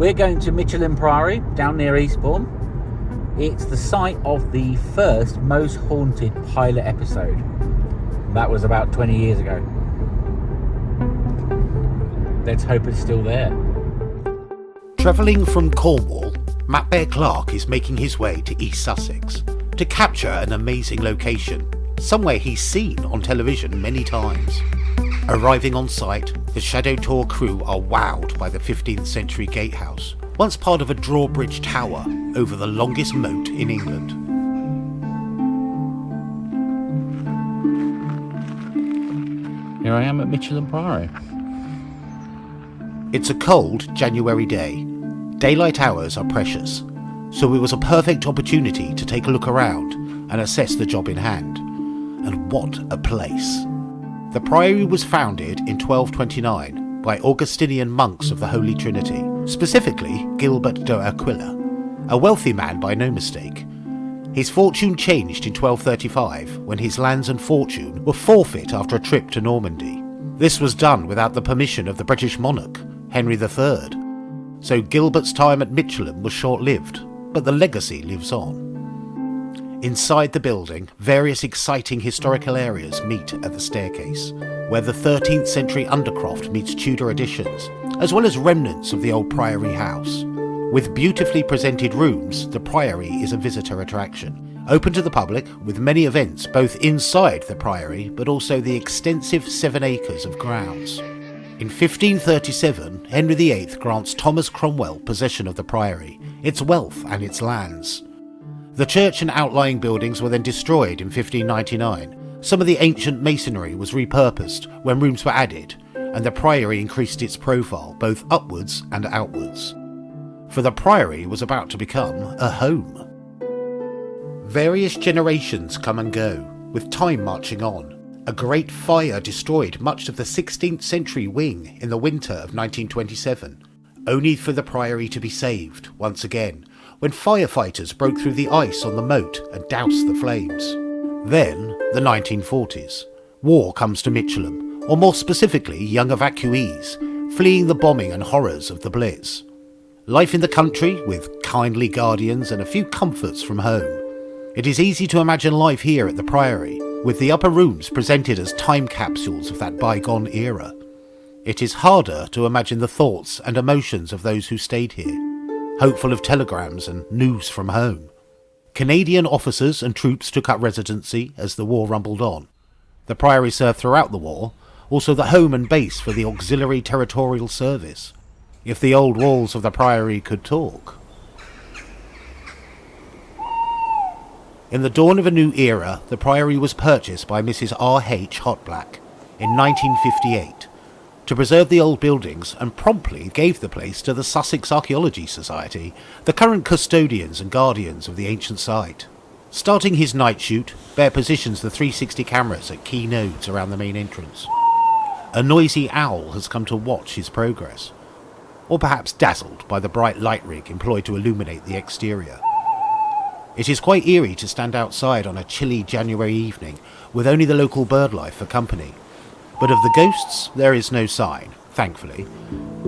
We're going to Michelham Priory, down near Eastbourne. It's the site of the first Most Haunted pilot episode. That was about 20 years ago. Let's hope it's still there. Travelling from Cornwall, Matt Bear Clark is making his way to East Sussex to capture an amazing location, somewhere he's seen on television many times. Arriving on site, the Shadow Tour crew are wowed by the 15th century gatehouse, once part of a drawbridge tower over the longest moat in England. Here I am at Michelham Priory. It's a cold January day. Daylight hours are precious, so it was a perfect opportunity to take a look around and assess the job in hand. And what a place! The Priory was founded in 1229 by Augustinian monks of the Holy Trinity, specifically Gilbert de Aquila, a wealthy man by no mistake. His fortune changed in 1235 when his lands and fortune were forfeit after a trip to Normandy. This was done without the permission of the British monarch, Henry III. So Gilbert's time at Michelham was short-lived, but the legacy lives on. Inside the building, various exciting historical areas meet at the staircase, where the 13th century undercroft meets Tudor additions, as well as remnants of the old Priory house. With beautifully presented rooms, the Priory is a visitor attraction, open to the public with many events both inside the Priory but also the extensive 7 acres of grounds. In 1537, Henry VIII grants Thomas Cromwell possession of the Priory, its wealth and its lands. The church and outlying buildings were then destroyed in 1599. Some of the ancient masonry was repurposed when rooms were added, and the Priory increased its profile both upwards and outwards. For the Priory was about to become a home. Various generations come and go, with time marching on. A great fire destroyed much of the 16th century wing in the winter of 1927, only for the Priory to be saved once again, when firefighters broke through the ice on the moat and doused the flames. Then, the 1940s. War comes to Michelham, or more specifically young evacuees, fleeing the bombing and horrors of the Blitz. Life in the country, with kindly guardians and a few comforts from home. It is easy to imagine life here at the Priory, with the upper rooms presented as time capsules of that bygone era. It is harder to imagine the thoughts and emotions of those who stayed here, hopeful of telegrams and news from home. Canadian officers and troops took up residency as the war rumbled on. The Priory served throughout the war, also the home and base for the Auxiliary Territorial Service. If the old walls of the Priory could talk. In the dawn of a new era, the Priory was purchased by Mrs. R.H. Hotblack in 1958 to preserve the old buildings, and promptly gave the place to the Sussex Archaeology Society, the current custodians and guardians of the ancient site. Starting his night shoot, Bear positions the 360 cameras at key nodes around the main entrance. A noisy owl has come to watch his progress, or perhaps dazzled by the bright light rig employed to illuminate the exterior. It is quite eerie to stand outside on a chilly January evening with only the local birdlife for company. But of the ghosts, there is no sign, thankfully.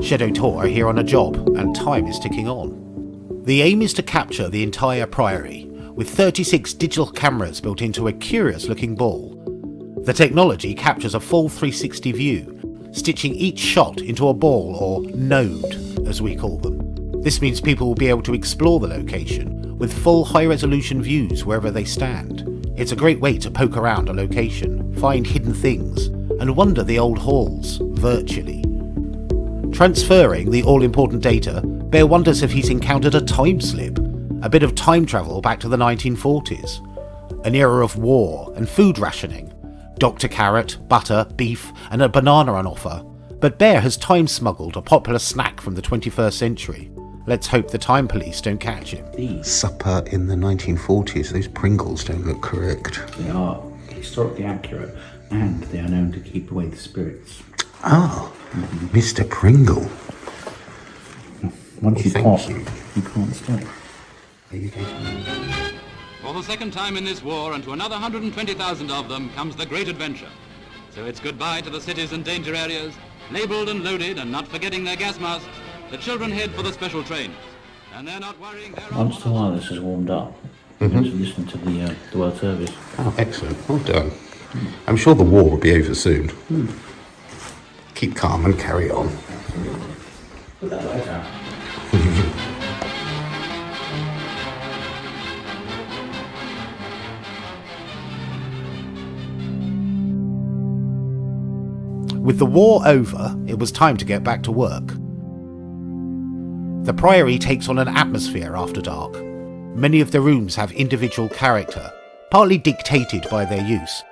Shadow Tour are here on a job, and time is ticking on. The aim is to capture the entire Priory, with 36 digital cameras built into a curious-looking ball. The technology captures a full 360 view, stitching each shot into a ball, or node, as we call them. This means people will be able to explore the location, with full high-resolution views wherever they stand. It's a great way to poke around a location, find hidden things, and wander the old halls, virtually. Transferring the all-important data, Bear wonders if he's encountered a time slip, a bit of time travel back to the 1940s. An era of war and food rationing. Dr. Carrot, butter, beef, and a banana on offer. But Bear has time smuggled a popular snack from the 21st century. Let's hope the time police don't catch him. Supper in the 1940s. Those Pringles don't look correct. They are historically accurate, and they are known to keep away the spirits. Oh, Mr. Pringle. Once you Thank pop, you. you can't stop. There you go. For the second time in this war, and to another 120,000 of them, comes the great adventure. So it's goodbye to the cities and danger areas, labelled and loaded and not forgetting their gas masks. the children head for the special trains. And they're not worrying. Once the wireless has warmed up, I'm going to listen to the World Service. Oh, excellent. Well done. I'm sure the war will be over soon. Keep calm and carry on. Put that light out. With the war over, it was time to get back to work. The Priory takes on an atmosphere after dark. Many of the rooms have individual character, partly dictated by their use,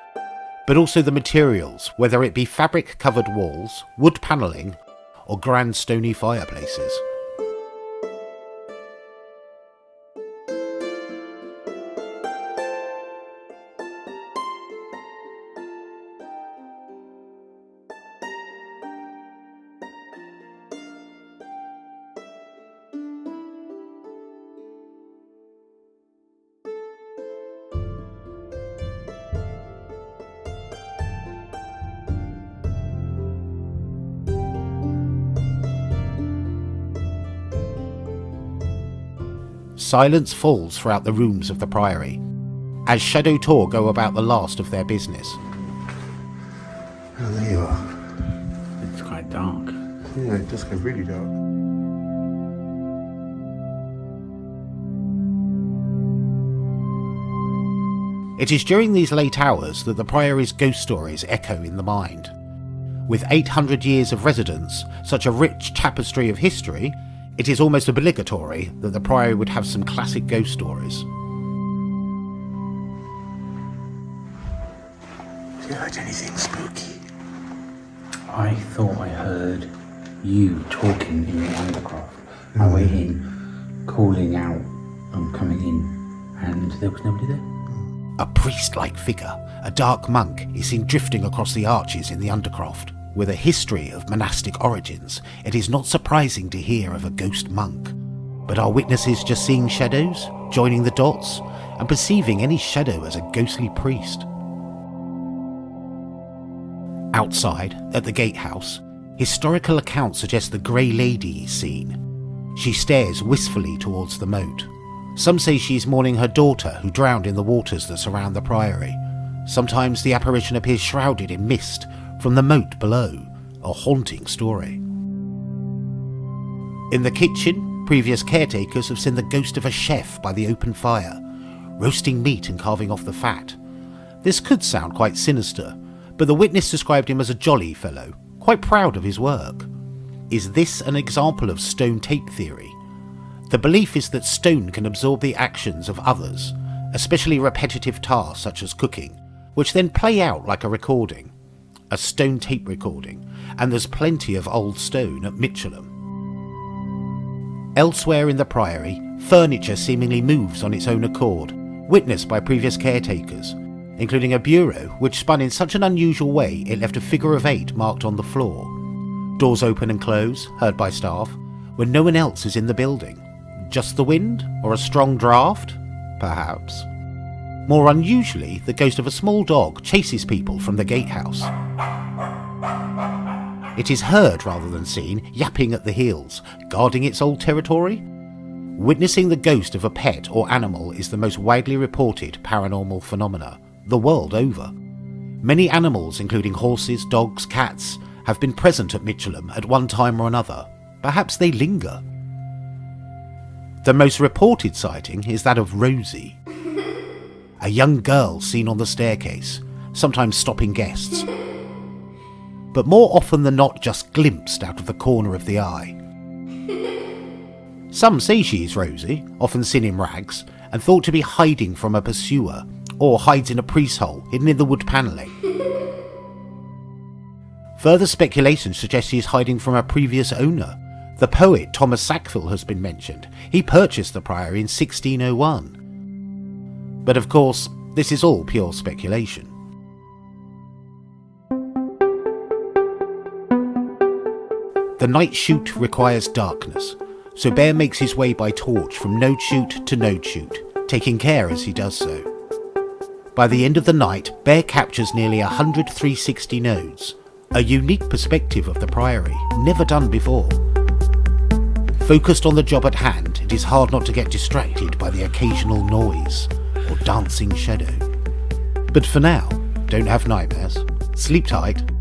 but also the materials, whether it be fabric-covered walls, wood panelling, or grand stony fireplaces. Silence falls throughout the rooms of the Priory, as Shadow Tour go about the last of their business. Oh, there you are. It's quite dark. Yeah, it does go really dark. It is during these late hours that the Priory's ghost stories echo in the mind. With 800 years of residence, such a rich tapestry of history, it is almost obligatory that the Priory would have some classic ghost stories. Have you heard anything spooky? I thought I heard you talking in the undercroft. I went in, calling out, I'm coming in, and there was nobody there. A priest-like figure, a dark monk, is seen drifting across the arches in the undercroft. With a history of monastic origins, it is not surprising to hear of a ghost monk. But are witnesses just seeing shadows, joining the dots, and perceiving any shadow as a ghostly priest? Outside, at the gatehouse, historical accounts suggest the Grey Lady is seen. She stares wistfully towards the moat. Some say she is mourning her daughter who drowned in the waters that surround the Priory. Sometimes the apparition appears shrouded in mist from the moat below, a haunting story. In the kitchen, previous caretakers have seen the ghost of a chef by the open fire, roasting meat and carving off the fat. This could sound quite sinister, but the witness described him as a jolly fellow, quite proud of his work. Is this an example of stone tape theory? The belief is that stone can absorb the actions of others, especially repetitive tasks such as cooking, which then play out like a recording. A stone tape recording, and there's plenty of old stone at Michelham. Elsewhere in the Priory, furniture seemingly moves on its own accord, witnessed by previous caretakers, including a bureau which spun in such an unusual way it left a figure of 8 marked on the floor. Doors open and close, heard by staff, when no one else is in the building. Just the wind, or a strong draft? Perhaps. More unusually, the ghost of a small dog chases people from the gatehouse. It is heard rather than seen, yapping at the heels, guarding its old territory. Witnessing the ghost of a pet or animal is the most widely reported paranormal phenomena, the world over. Many animals, including horses, dogs, cats, have been present at Michelham at one time or another. Perhaps they linger. The most reported sighting is that of Rosie, a young girl seen on the staircase, sometimes stopping guests, but more often than not just glimpsed out of the corner of the eye. Some say she is Rosie, often seen in rags, and thought to be hiding from a pursuer, or hides in a priest hole hidden in the wood panelling. Further speculation suggests she is hiding from her previous owner. The poet Thomas Sackville has been mentioned. He purchased the Priory in 1601. But of course, this is all pure speculation. The night shoot requires darkness, so Bear makes his way by torch from node shoot to node shoot, taking care as he does so. By the end of the night, Bear captures nearly 100 360 nodes, a unique perspective of the Priory, never done before. Focused on the job at hand, it is hard not to get distracted by the occasional noise or dancing shadow. But for now, don't have nightmares, sleep tight,